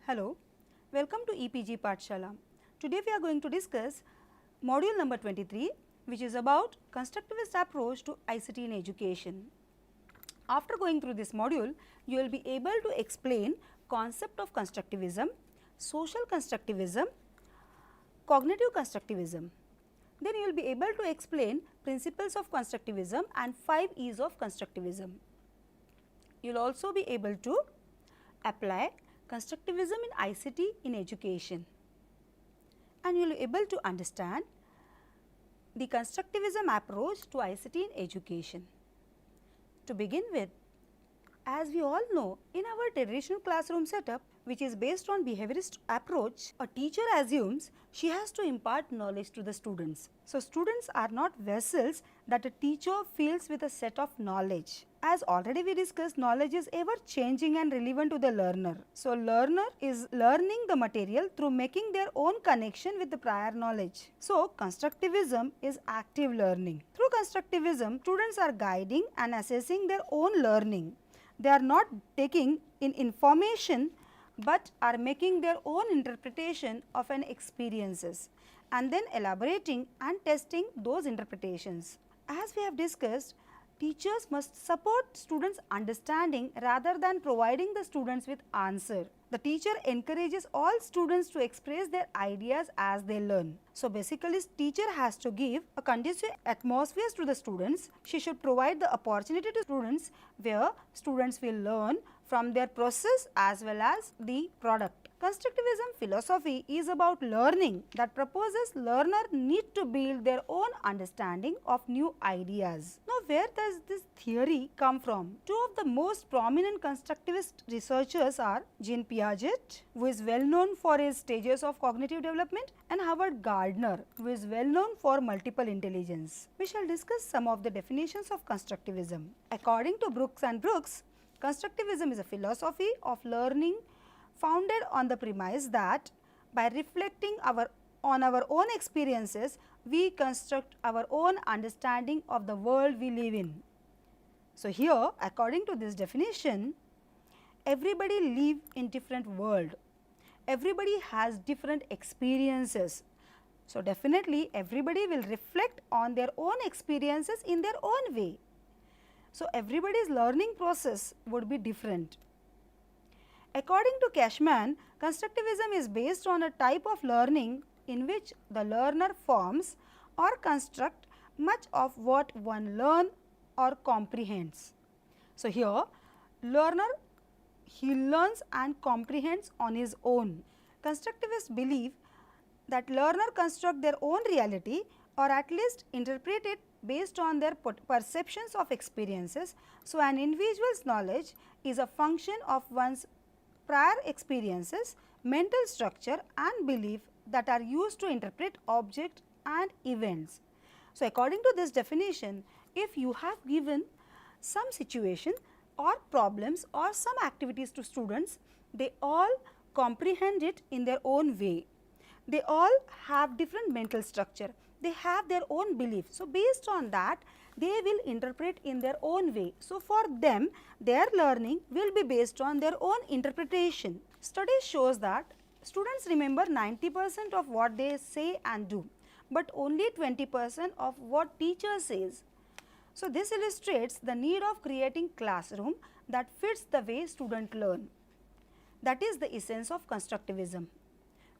Hello, welcome to EPG Pathshala. Today we are going to discuss module number 23, which is about constructivist approach to ICT in education. After going through this module, you will be able to explain concept of constructivism, social constructivism, cognitive constructivism. Then you will be able to explain principles of constructivism and 5 E's of constructivism. You will also be able to apply constructivism in ICT in education, and you will be able to understand the constructivism approach to ICT in education. To begin with, as we all know, in our traditional classroom setup, which is based on behaviorist approach, a teacher assumes she has to impart knowledge to the students. So, students are not vessels that a teacher fills with a set of knowledge. As already we discussed, knowledge is ever changing and relevant to the learner. So, learner is learning the material through making their own connection with the prior knowledge. So, constructivism is active learning. Through constructivism, students are guiding and assessing their own learning. They are not taking in information, but are making their own interpretation of an experiences and then elaborating and testing those interpretations. As we have discussed, teachers must support students' understanding rather than providing the students with answer. The teacher encourages all students to express their ideas as they learn. So, basically teacher has to give a conducive atmosphere to the students. She should provide the opportunity to students where students will learn from their process as well as the product. Constructivism philosophy is about learning that proposes learner need to build their own understanding of new ideas. Now, where does this theory come from? Two of the most prominent constructivist researchers are Jean Piaget, who is well known for his stages of cognitive development, and Howard Gardner, who is well known for multiple intelligence. We shall discuss some of the definitions of constructivism. According to Brooks and Brooks, constructivism is a philosophy of learning founded on the premise that by reflecting on our own experiences, we construct our own understanding of the world we live in. So, here according to this definition, everybody live in different world, everybody has different experiences. So, definitely everybody will reflect on their own experiences in their own way. So, everybody's learning process would be different. According to Cashman, constructivism is based on a type of learning in which the learner forms or construct much of what one learns or comprehends. So, here learner, he learns and comprehends on his own. Constructivists believe that learner construct their own reality or at least interpret it based on their perceptions of experiences. So, an individual's knowledge is a function of one's prior experiences, mental structure and belief that are used to interpret objects and events. So, according to this definition, if you have given some situation or problems or some activities to students, they all comprehend it in their own way. They all have different mental structure, they have their own belief. So, based on that, they will interpret in their own way. So, for them, their learning will be based on their own interpretation. Studies shows that students remember 90% of what they say and do, but only 20% of what teacher says. So, this illustrates the need of creating classroom that fits the way students learn. That is the essence of constructivism.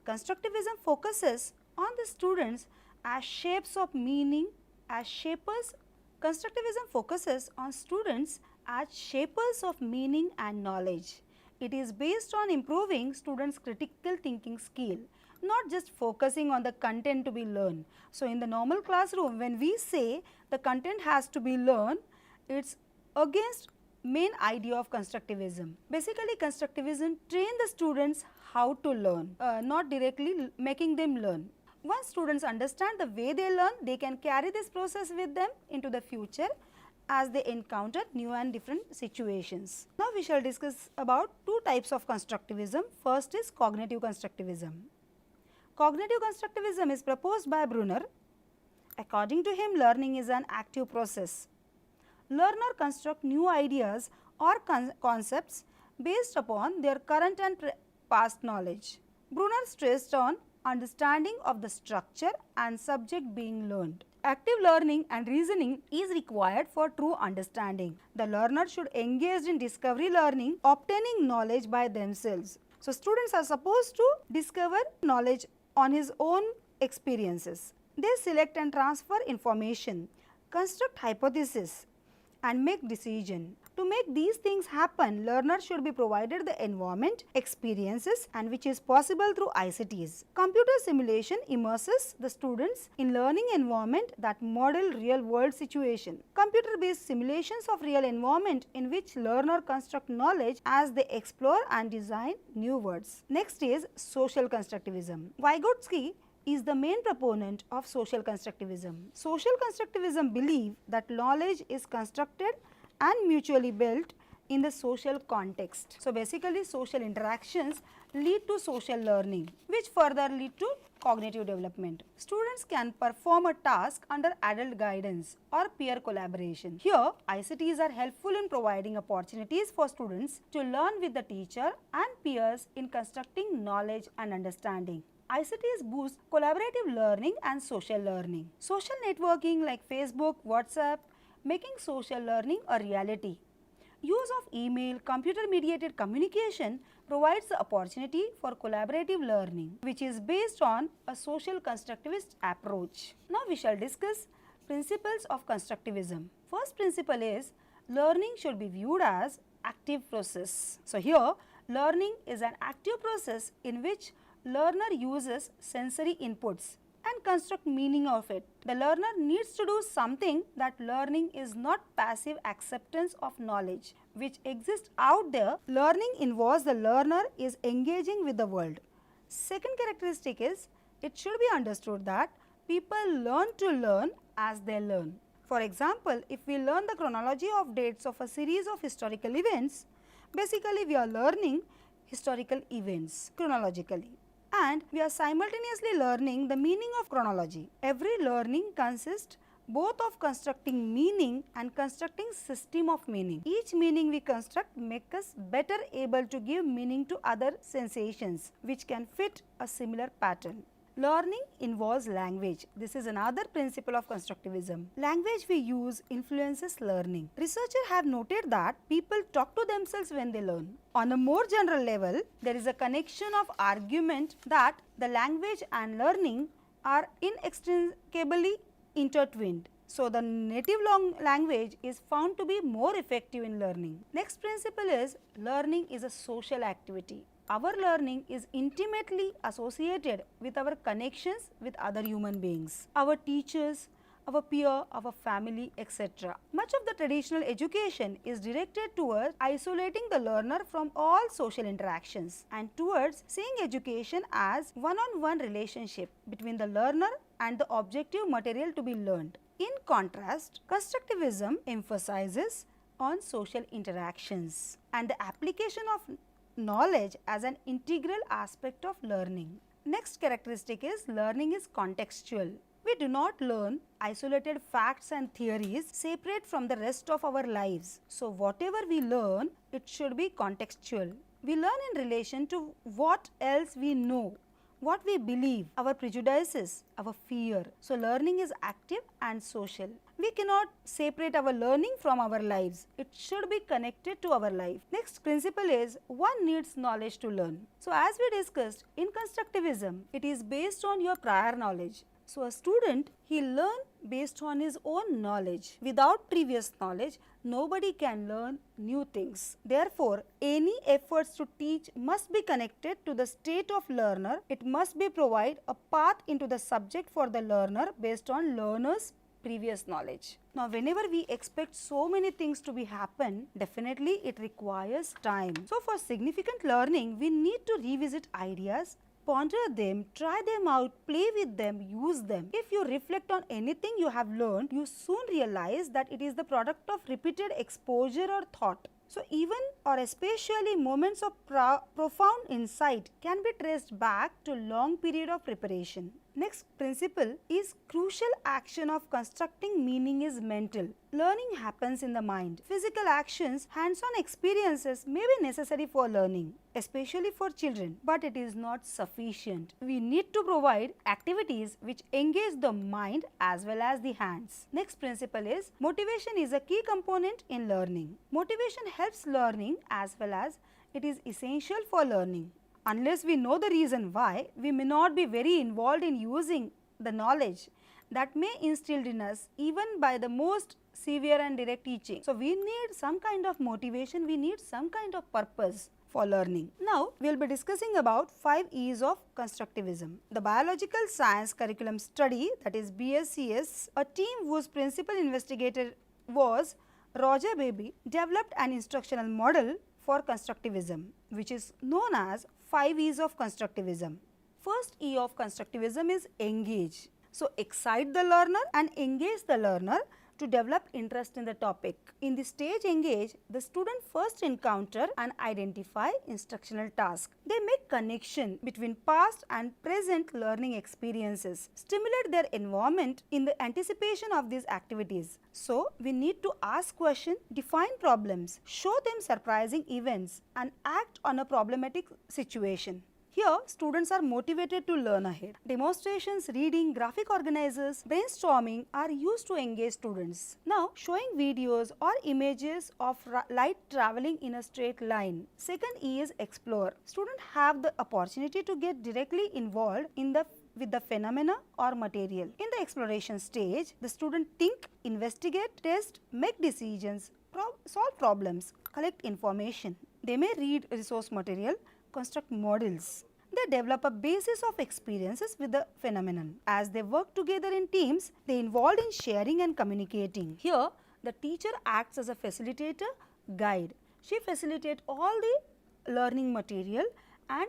Constructivism focuses on the students as shapes of meaning, as shapers. Constructivism focuses on students as shapers of meaning and knowledge. It is based on improving students' critical thinking skill, not just focusing on the content to be learned. So, in the normal classroom, when we say the content has to be learned, it is against main idea of constructivism. Basically, constructivism train the students how to learn, not directly making them learn. Once students understand the way they learn, they can carry this process with them into the future as they encounter new and different situations. Now, we shall discuss about two types of constructivism. First is cognitive constructivism. Cognitive constructivism is proposed by Brunner. According to him, learning is an active process. Learner construct new ideas or concepts based upon their current and past knowledge. Brunner stressed on understanding of the structure and subject being learned. Active learning and reasoning is required for true understanding. The learner should engage in discovery learning, obtaining knowledge by themselves. So, students are supposed to discover knowledge on his own experiences. They select and transfer information, construct hypotheses and make decision. To make these things happen, learner should be provided the environment, experiences and which is possible through ICTs. Computer simulation immerses the students in learning environment that model real world situation. Computer based simulations of real environment in which learner construct knowledge as they explore and design new words. Next is social constructivism. Vygotsky is the main proponent of social constructivism. Social constructivism believe that knowledge is constructed and mutually built in the social context. So, basically social interactions lead to social learning which further lead to cognitive development. Students can perform a task under adult guidance or peer collaboration. Here, ICTs are helpful in providing opportunities for students to learn with the teacher and peers in constructing knowledge and understanding. ICTs boost collaborative learning and social learning. Social networking like Facebook, WhatsApp, making social learning a reality. Use of email, computer mediated communication provides the opportunity for collaborative learning which is based on a social constructivist approach. Now we shall discuss principles of constructivism. First principle is learning should be viewed as active process. So here learning is an active process in which learner uses sensory inputs and construct meaning of it. The learner needs to do something. That learning is not passive acceptance of knowledge which exists out there. Learning involves the learner is engaging with the world. Second characteristic is it should be understood that people learn to learn as they learn. For example, if we learn the chronology of dates of a series of historical events, basically we are learning historical events chronologically. And we are simultaneously learning the meaning of chronology. Every learning consists both of constructing meaning and constructing system of meaning. Each meaning we construct makes us better able to give meaning to other sensations which can fit a similar pattern. Learning involves language. This is another principle of constructivism. Language we use influences learning. Researchers have noted that people talk to themselves when they learn. On a more general level, there is a connection of argument that the language and learning are inextricably intertwined. So, the native language is found to be more effective in learning. Next principle is learning is a social activity. Our learning is intimately associated with our connections with other human beings, our teachers, our peer, our family, etc. Much of the traditional education is directed towards isolating the learner from all social interactions and towards seeing education as one-on-one relationship between the learner and the objective material to be learned. In contrast, constructivism emphasizes on social interactions and the application of knowledge as an integral aspect of learning. Next characteristic is learning is contextual. We do not learn isolated facts and theories separate from the rest of our lives. So, whatever we learn, it should be contextual. We learn in relation to what else we know, what we believe, our prejudices, our fear. So, learning is active and social. We cannot separate our learning from our lives. It should be connected to our life. Next principle is one needs knowledge to learn. So, as we discussed, in constructivism, it is based on your prior knowledge. So, a student, he learn based on his own knowledge. Without previous knowledge, nobody can learn new things. Therefore, any efforts to teach must be connected to the state of learner. It must be provide a path into the subject for the learner based on learner's previous knowledge. Now, whenever we expect so many things to be happen, definitely it requires time. So, for significant learning, we need to revisit ideas, ponder them, try them out, play with them, use them. If you reflect on anything you have learned, you soon realize that it is the product of repeated exposure or thought. So, even or especially moments of profound insight can be traced back to long period of preparation. Next principle is crucial action of constructing meaning is mental. Learning happens in the mind. Physical actions, hands-on experiences may be necessary for learning. especially for children, but it is not sufficient. We need to provide activities which engage the mind as well as the hands. Next principle is motivation is a key component in learning. Motivation helps learning as well as it is essential for learning. Unless we know the reason why, we may not be very involved in using the knowledge that may instilled in us even by the most severe and direct teaching. So, we need some kind of motivation, we need some kind of purpose for learning. Now, we will be discussing about 5 E's of constructivism. The Biological Science Curriculum Study, that is BSCS, a team whose principal investigator was Roger Bebey, developed an instructional model for constructivism, which is known as 5 E's of constructivism. First E of constructivism is engage. So, excite the learner and engage the learner to develop interest in the topic. In the stage engage, the student first encounter and identify instructional task. They make connection between past and present learning experiences, stimulate their environment in the anticipation of these activities. So, we need to ask questions, define problems, show them surprising events and act on a problematic situation. Here, students are motivated to learn ahead. Demonstrations, reading, graphic organizers, brainstorming are used to engage students. Now, showing videos or images of light traveling in a straight line. Second E is explore. Students have the opportunity to get directly involved with the phenomena or material. In the exploration stage, the student think, investigate, test, make decisions, solve problems, collect information. They may read resource material, construct models. They develop a basis of experiences with the phenomenon. As they work together in teams, they involved in sharing and communicating. Here, the teacher acts as a facilitator, guide. She facilitates all the learning material and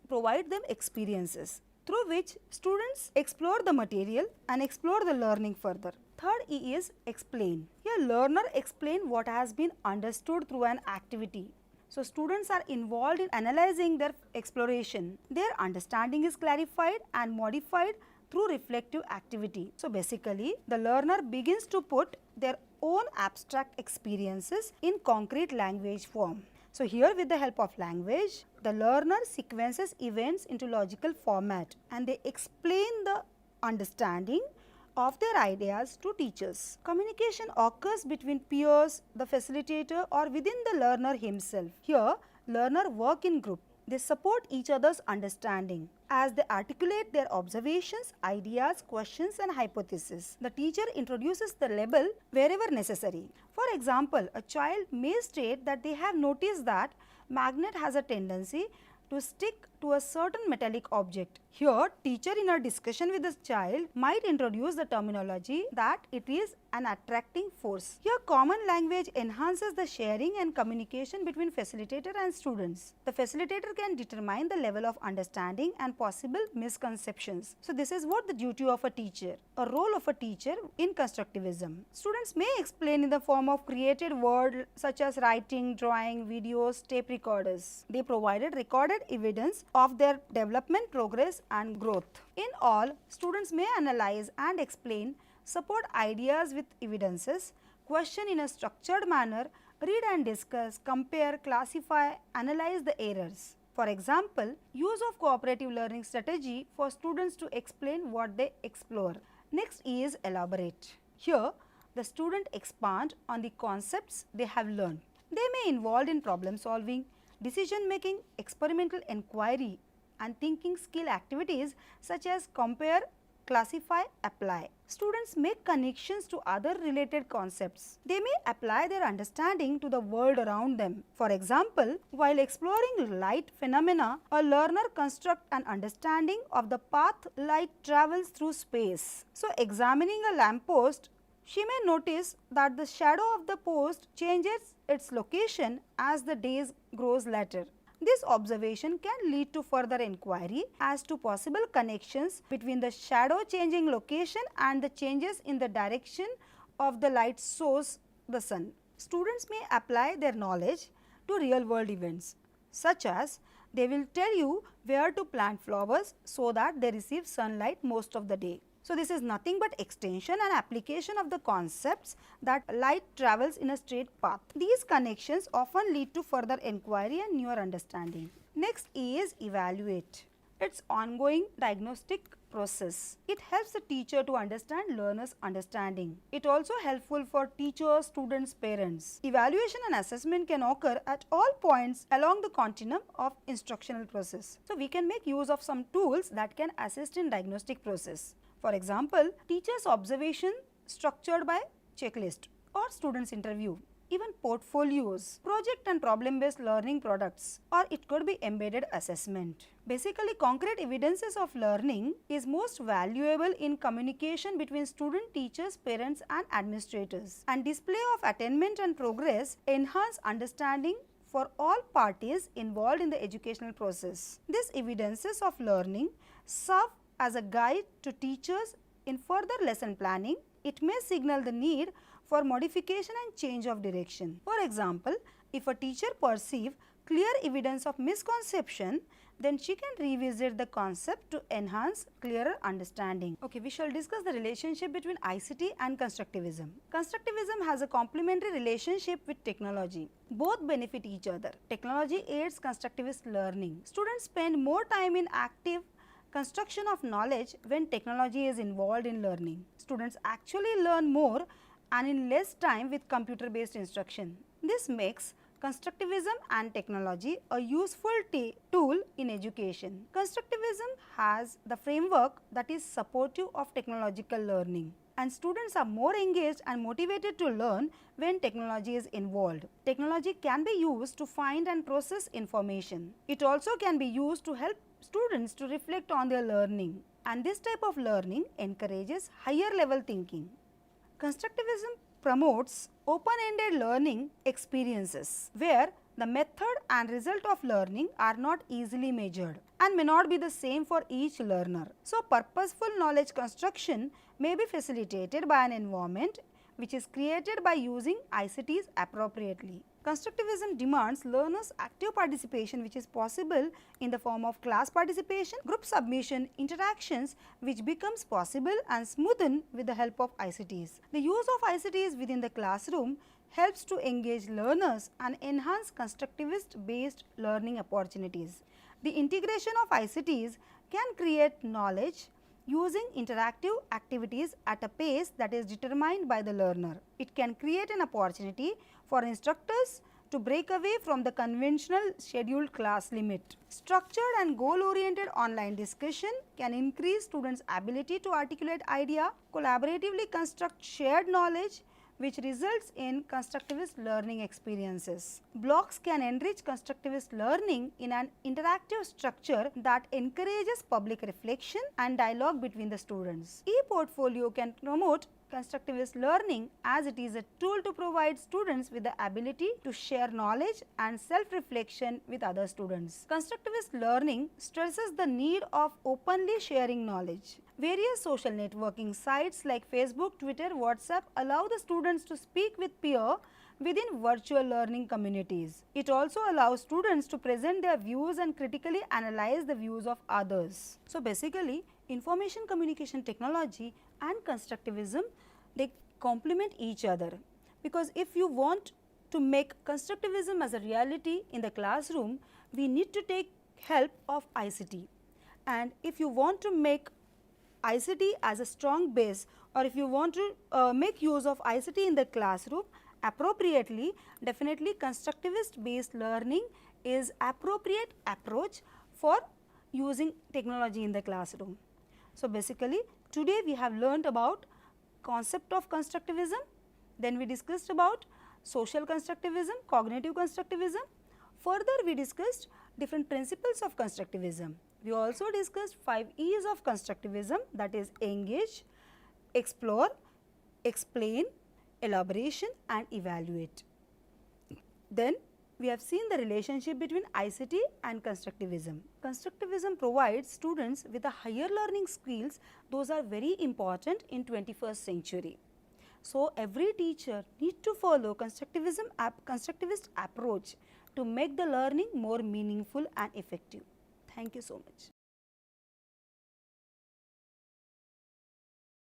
provide them experiences through which students explore the material and explore the learning further. Third E is explain. Here, learner explain what has been understood through an activity. So, students are involved in analyzing their exploration. Their understanding is clarified and modified through reflective activity. So, basically, the learner begins to put their own abstract experiences in concrete language form. So, here with the help of language, the learner sequences events into logical format and they explain the understanding of their ideas to teachers. Communication occurs between peers, the facilitator or within the learner himself. Here, learner work in group. They support each other's understanding as they articulate their observations, ideas, questions and hypotheses. The teacher introduces the label wherever necessary. For example, a child may state that they have noticed that magnet has a tendency to stick to a certain metallic object. Here, teacher in a discussion with the child might introduce the terminology that it is an attracting force. Here, common language enhances the sharing and communication between facilitator and students. The facilitator can determine the level of understanding and possible misconceptions. So, this is what the duty of a teacher, a role of a teacher in constructivism. Students may explain in the form of created word such as writing, drawing, videos, tape recorders. They provided recorded evidence of their development, progress and growth. In all, students may analyze and explain, support ideas with evidences, question in a structured manner, read and discuss, compare, classify, analyze the errors. For example, use of cooperative learning strategy for students to explain what they explore. Next is elaborate. Here, the student expand on the concepts they have learned. They may involve in problem solving, decision making, experimental inquiry and thinking skill activities such as compare, classify, apply. Students make connections to other related concepts. They may apply their understanding to the world around them. For example, while exploring light phenomena, a learner constructs an understanding of the path light travels through space. So, examining a lamppost, she may notice that the shadow of the post changes its location as the days grows later. This observation can lead to further inquiry as to possible connections between the shadow changing location and the changes in the direction of the light source, the sun. Students may apply their knowledge to real world events, such as they will tell you where to plant flowers so that they receive sunlight most of the day. So, this is nothing but extension and application of the concepts that light travels in a straight path. These connections often lead to further inquiry and newer understanding. Next is evaluate. It's ongoing diagnostic process. It helps the teacher to understand learners' understanding. It also helpful for teachers, students, parents. Evaluation and assessment can occur at all points along the continuum of instructional process. So, we can make use of some tools that can assist in diagnostic process. For example, teacher's observation structured by checklist or student's interview, even portfolios, project and problem-based learning products, or it could be embedded assessment. Basically, concrete evidences of learning is most valuable in communication between student, teachers, parents and administrators, and display of attainment and progress enhance understanding for all parties involved in the educational process. These evidences of learning serve as a guide to teachers in further lesson planning. It may signal the need for modification and change of direction. For example, if a teacher perceives clear evidence of misconception, then she can revisit the concept to enhance clearer understanding. Okay, we shall discuss the relationship between ICT and constructivism. Constructivism has a complementary relationship with technology. Both benefit each other. Technology aids constructivist learning. Students spend more time in active construction of knowledge when technology is involved in learning. Students actually learn more and in less time with computer-based instruction. This makes constructivism and technology a useful tool in education. Constructivism has the framework that is supportive of technological learning, and students are more engaged and motivated to learn when technology is involved. Technology can be used to find and process information. It also can be used to help students to reflect on their learning, and this type of learning encourages higher level thinking. Constructivism promotes open-ended learning experiences where the method and result of learning are not easily measured and may not be the same for each learner. So, purposeful knowledge construction may be facilitated by an environment which is created by using ICTs appropriately. Constructivism demands learners' active participation, which is possible in the form of class participation, group submission, interactions, which becomes possible and smoothened with the help of ICTs. The use of ICTs within the classroom helps to engage learners and enhance constructivist-based learning opportunities. The integration of ICTs can create knowledge using interactive activities at a pace that is determined by the learner. It can create an opportunity for instructors to break away from the conventional scheduled class limit. Structured and goal-oriented online discussion can increase students' ability to articulate ideas, collaboratively construct shared knowledge, which results in constructivist learning experiences. Blocks can enrich constructivist learning in an interactive structure that encourages public reflection and dialogue between the students. E-portfolio can promote constructivist learning as it is a tool to provide students with the ability to share knowledge and self-reflection with other students. Constructivist learning stresses the need of openly sharing knowledge. Various social networking sites like Facebook, Twitter, WhatsApp allow the students to speak with peers within virtual learning communities. It also allows students to present their views and critically analyze the views of others. So, basically, information communication technology and constructivism, they complement each other, because if you want to make constructivism as a reality in the classroom, we need to take help of ICT, and if you want to make ICT as a strong base, or if you want to make use of ICT in the classroom appropriately, definitely constructivist based learning is appropriate approach for using technology in the classroom. So, basically today we have learnt about concept of constructivism, then we discussed about social constructivism, cognitive constructivism. Further we discussed different principles of constructivism. We also discussed 5 E's of constructivism, that is engage, explore, explain, elaboration and evaluate. Then we have seen the relationship between ICT and constructivism. Constructivism provides students with a higher learning skills. Those are very important in 21st century. So, every teacher needs to follow constructivist approach to make the learning more meaningful and effective. Thank you so much.